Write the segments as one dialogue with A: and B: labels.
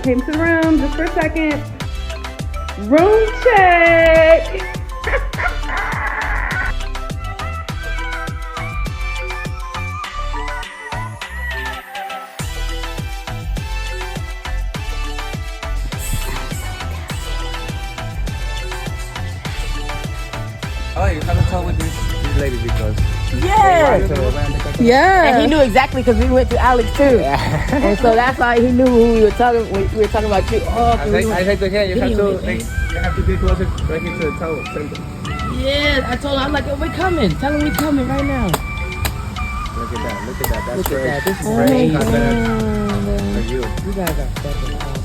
A: came to the room just for a second. Room check.
B: Oh, you haven't talked with this lady because
C: Yeah.
A: Yeah.
C: And he knew exactly because we went to Alex too. And so that's why he knew who we were talking. We were talking about you. Oh,
B: I said to him, you have to be closer right here to the tower center.
C: yeah, I told him, I'm like, we're coming. Tell him we're coming right now.
B: Look at that. That's
C: Look at
B: great.
C: that. This is
B: Great
C: great.
B: confidence for you.
C: You guys are fucking awesome.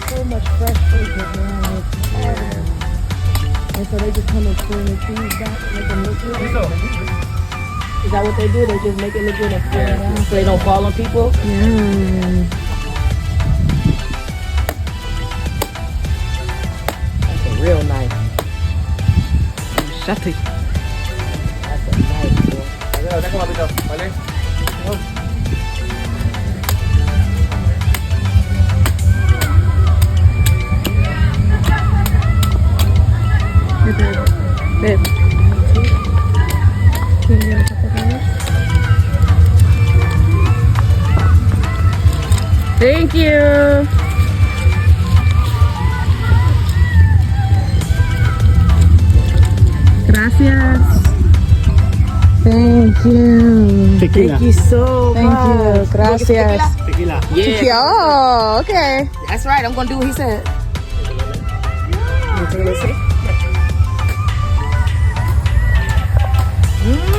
C: So much fresh food around here. And so they just come and pull the trees back and make them look good. Is that what they do? They just make it look good and pull them down so they don't fall on people?
A: Yeah.
C: That's a real knife.
A: Shut it.
C: That's a knife, boy.
B: Déjame, papito, ¿vale?
A: Babe. Can you get a couple dollars? Thank you. Gracias. Thank you.
B: Tequila.
C: Thank you so
A: Thank
C: much.
A: you. Gracias.
B: Tequila.
C: Yeah.
A: Oh, okay.
C: That's right. I'm going to do what he said.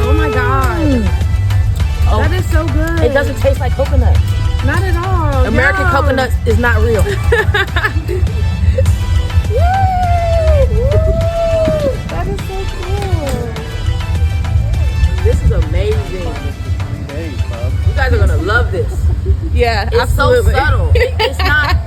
A: Oh my god.
C: Oh,
A: That is so good.
C: it doesn't taste like coconut.
A: Not at all.
C: American
A: No.
C: coconut is not real.
A: That is so cool.
C: This is amazing.
B: Thanks, Bob.
C: You guys are going to love this.
A: Yeah,
C: It's
A: absolutely.
C: so subtle. It's not.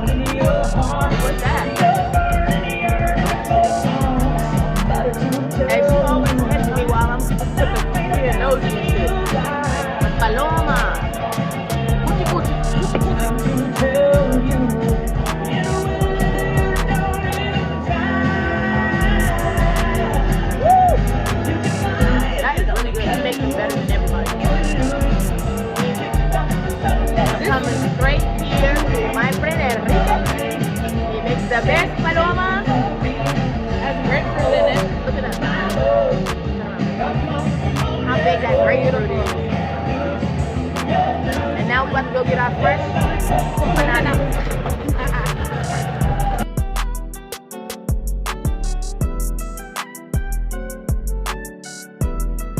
C: What's that? Hey, she always catching me while I'm being nosy and shit. Paloma. Coochie That is really good. It makes it better than everybody. Coming straight here to my friend Enrique. He makes the best paloma. Has grapefruit in it. Look at that. How big that grapefruit is. And now we're about to go get our fresh banana.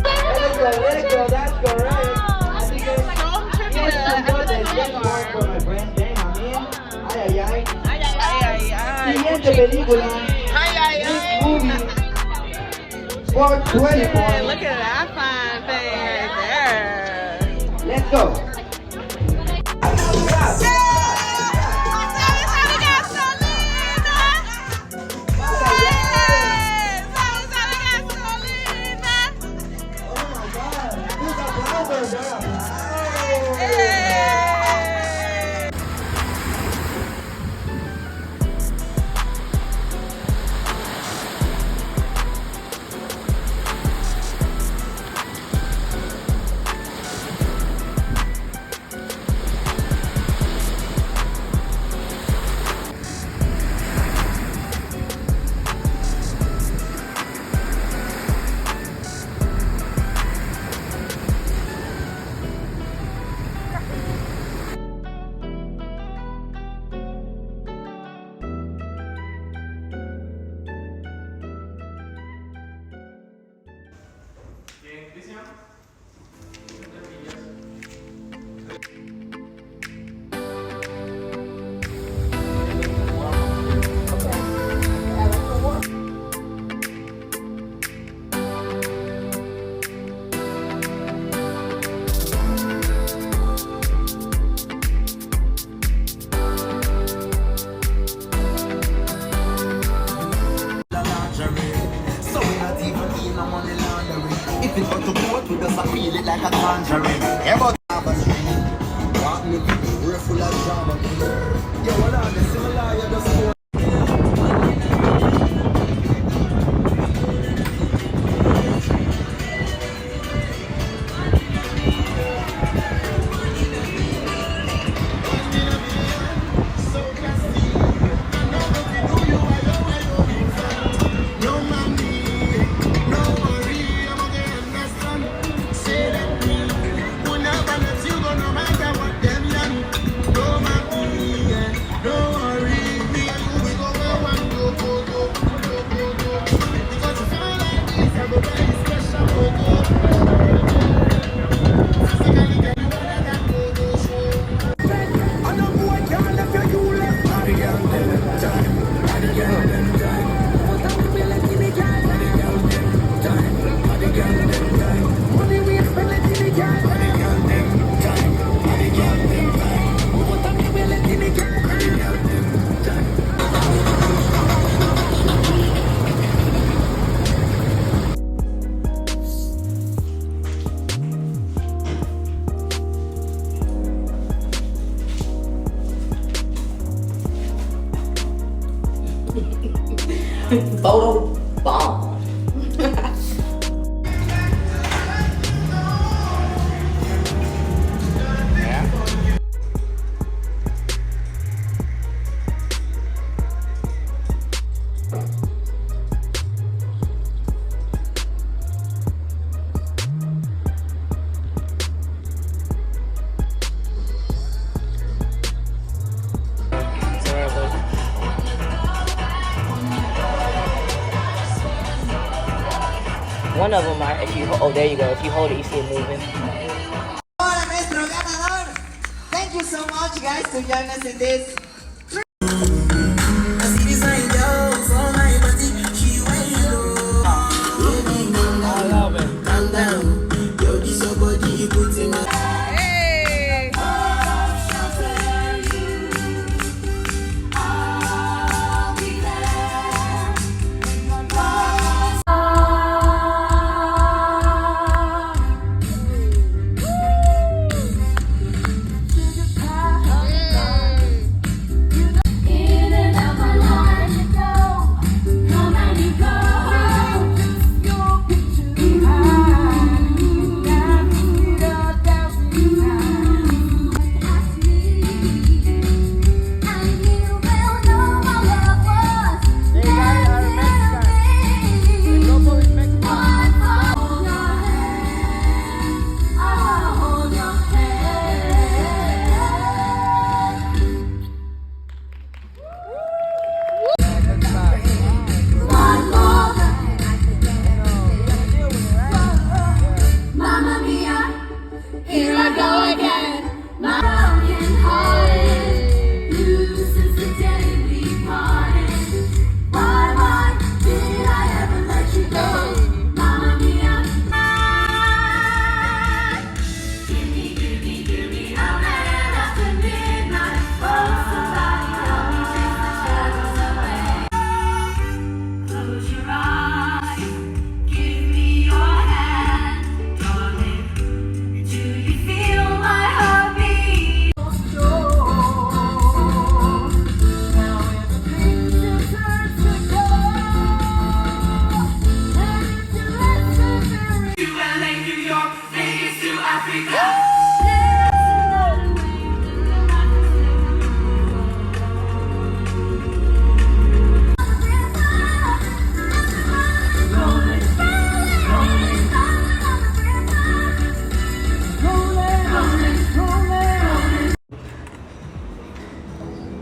D: Let it go, that's correct. I think there's for my friend Benjamin. Ay, ay, ay. Siguiente película. Movie. 424.
E: Look at that fine thing right there.
D: Let's go.
F: entering. Yeah, but have a string. Walk me people, we're full of drama. Yeah, what are the similar? You just go.
C: Photo bomb. One of them are, if you, oh, there you go. If you hold it, you see it moving.
D: Hola, nuestro ganador. Thank you so much, guys, to join us in this.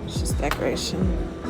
E: It's just decoration.